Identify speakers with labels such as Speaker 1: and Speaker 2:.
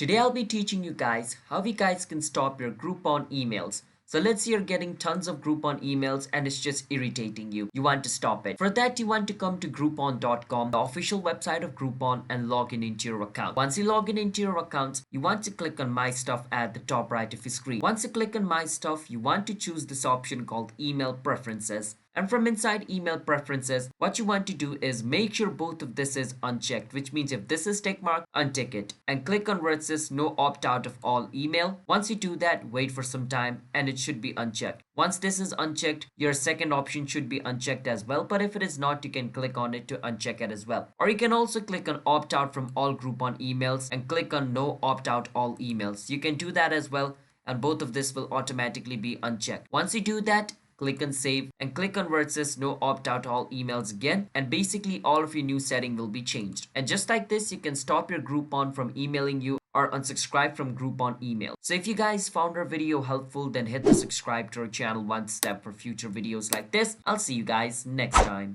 Speaker 1: Today I'll be teaching you guys how you guys can stop your Groupon emails. So let's say you're getting tons of Groupon emails and it's just irritating you. You want to stop it. For that, you want to come to Groupon.com, the official website of Groupon, and log in into your account. Once you log in into your account, you want to click on My Stuff at the top right of your screen. Once you click on My Stuff, you want to choose this option called Email Preferences. And from inside email preferences, what you want to do is make sure both of this is unchecked, which means if this is tick marked, untick it and click on where it says no opt out of all email. Once you do that, wait for some time and it should be unchecked. Once this is unchecked, your second option should be unchecked as well. But if it is not, you can click on it to uncheck it as well. Or you can also click on opt out from all Groupon emails and click on no opt out all emails. You can do that as well. And both of this will automatically be unchecked. Once you do that, click on save and click on where it says no opt out all emails again, and basically all of your new setting will be changed. And just like this, you can stop your Groupon from emailing you or unsubscribe from Groupon email. So if you guys found our video helpful, then hit the subscribe to our channel one step for future videos like this. I'll see you guys next time.